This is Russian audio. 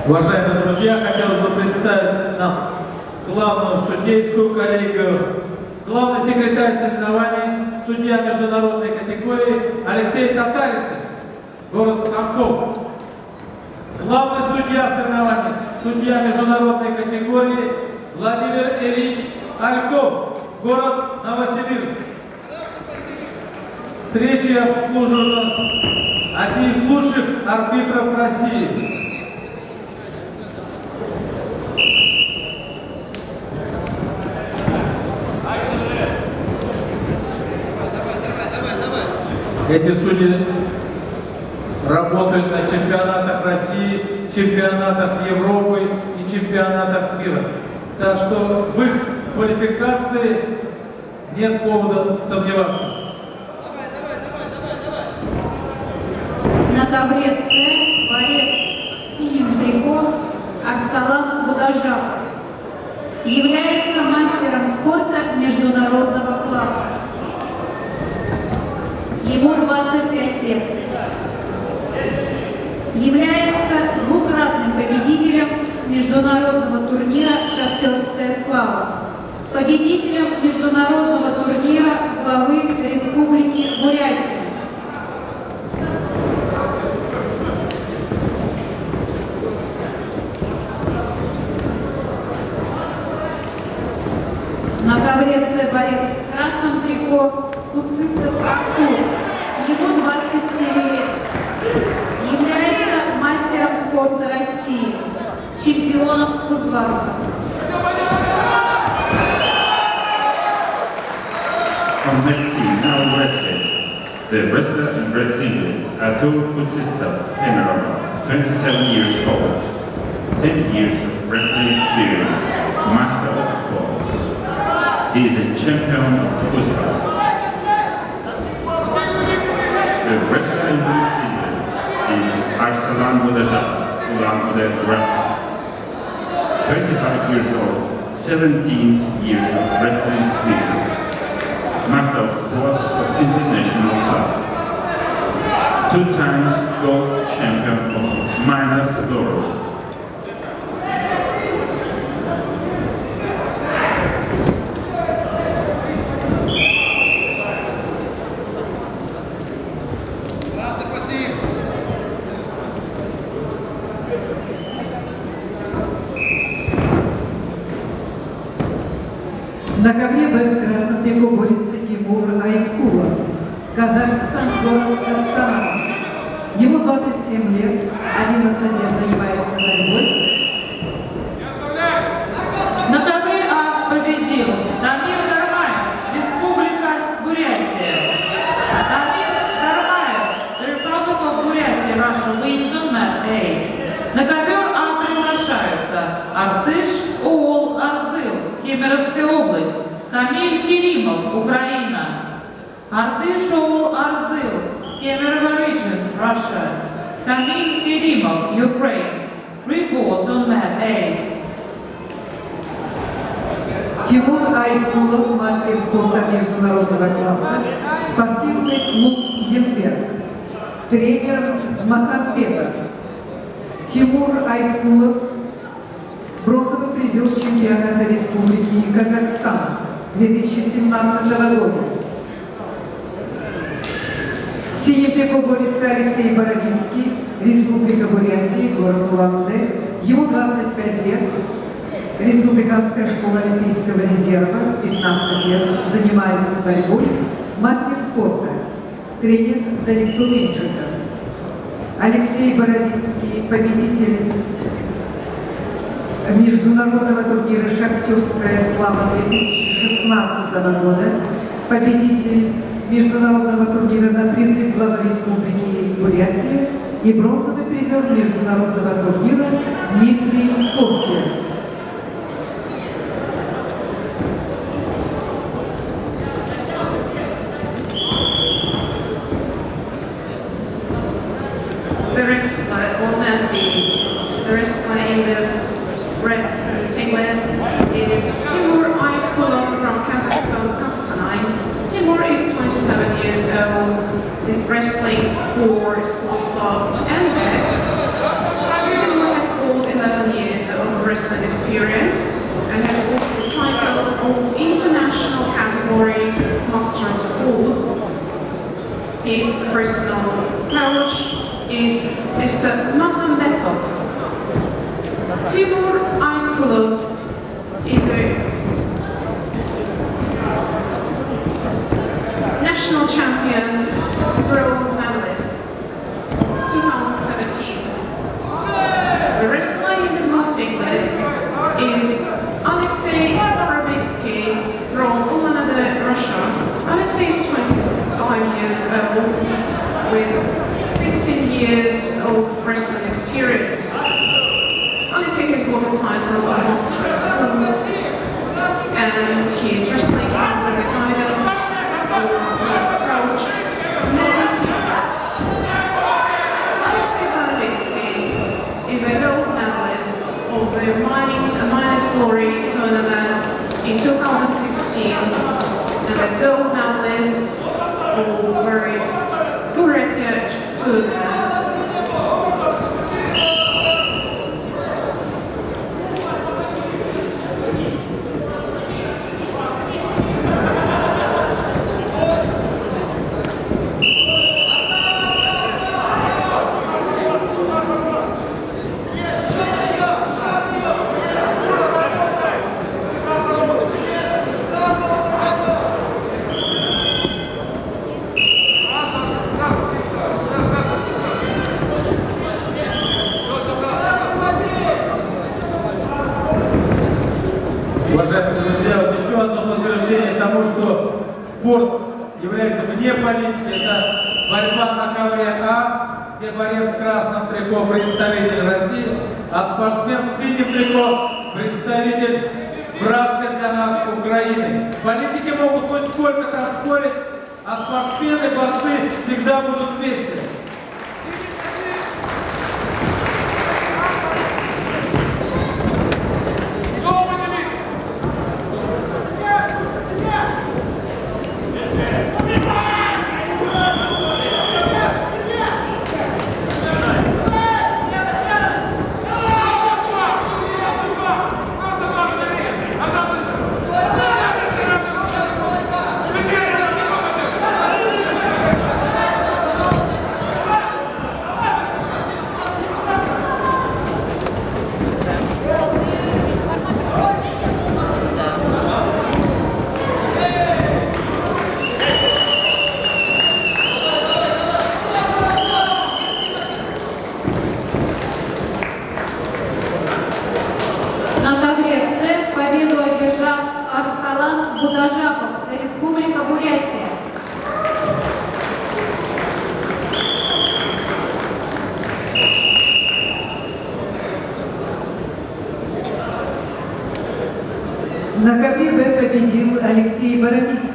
Уважаемые друзья, хотелось бы представить нам главную судейскую коллегию, главный секретарь соревнований, судья международной категории Алексей Татаринцев, город Тамбов. Главный судья соревнований, судья международной категории Владимир Ильич Альков, город Новосибирск. Встречи обслуживают одни из лучших арбитров России. Эти судьи работают на чемпионатах России, чемпионатах Европы и чемпионатах мира. Так что в их квалификации нет повода сомневаться. На ковре С борец в синем трико Арсалан Будажав является мастером спорта международного класса. Ему 25 лет. Является двукратным победителем международного турнира «Шахтерская слава», победителем международного турнира главы Республики Бурятия. На ковре С борец в красном трико Куцистов Артур. Ему 27 лет. Является мастером спорта России, чемпионом Кузбасса. From Red Sea, now wrestling. The wrestler in red singlet, Artur Kutsistov, Cameroon, 27 years old, 10 years of wrestling experience, master of sports. He is a champion of Kuzbas. The wrestler in blue singlet is Arsalan Budajab, Ulan-Ude-Rafa, 25 years old, 17 years of wrestling experience, master of sports of international class, 2 times gold champion of minors glory. На ковре Б в красном трико борется Тимур Айкулов, Казахстан, город Астана. Ему 27 лет, 11 лет занимается борьбой. На ковре А победил Дамир Дармаев, Республика Бурятия. Дамир Дармаев, Republic of Бурятия, Russia, wins on mat A. На ковер А приглашаются Артыш Оол Арзыл, Кемеровская область, Камиль Керимов, Украина. Артыш Оол Арзыл, Kemerovo region, Russia. Камиль Керимов, Ukraine. Reports on mat A. Тимур Айкулов, мастер спорта международного класса, спортивный клуб «Енберг». Тренер Махамбетов. Тимур Айкулов, бронзовый призер чемпионата Республики Казахстан 2017 года. В синем трико борется Алексей Боровицкий, Республика Бурятия, город Улан-Удэ. Ему 25 лет. Республиканская школа Олимпийского резерва, 15 лет, занимается борьбой, мастер спорта, тренер Залик Туминченко. Алексей Боровицкий, победитель международного турнира «Шахтерская слава» 2016 года, победитель международного турнира на призы главы Республики Бурятия и бронзовый призер международного турнира Дмитрий Ковкин. The wrestler on mat B, the wrestler in the red singlet is Timur Aytkulov from Kazakhstan, Kostanay. Timur is 27 years old, in wrestling for Sport Club and Timur has fought in is Mr. Magomedov. Timur Aytkulov is a national champion bronze medalist 2017. The wrestler in the blue singlet is Alexei Borovitsky from Ulsan, Russia. Alexei is 25 years old with 15 years of wrestling experience. Alexei has won the title of Master of Sport, and he is wrestling under the guidance of coach Len Keeper. Alexei Borovitsky is a gold medalist of the Minus Glory tournament in 2016 and a gold medalist of the Buryatia tournament. Уважаемые друзья, вот еще одно подтверждение тому, что спорт является вне политики. Это борьба на ковре А, где борец в красном трико представитель России, а спортсмен в синем трико представитель братской для нас Украины. Политики могут хоть сколько-то спорить, а спортсмены, борцы всегда будут вместе. На ковре С победу одержал Арсалан Будажаков, Республика Бурятия. На ковре Б победил Алексей Боровицкий.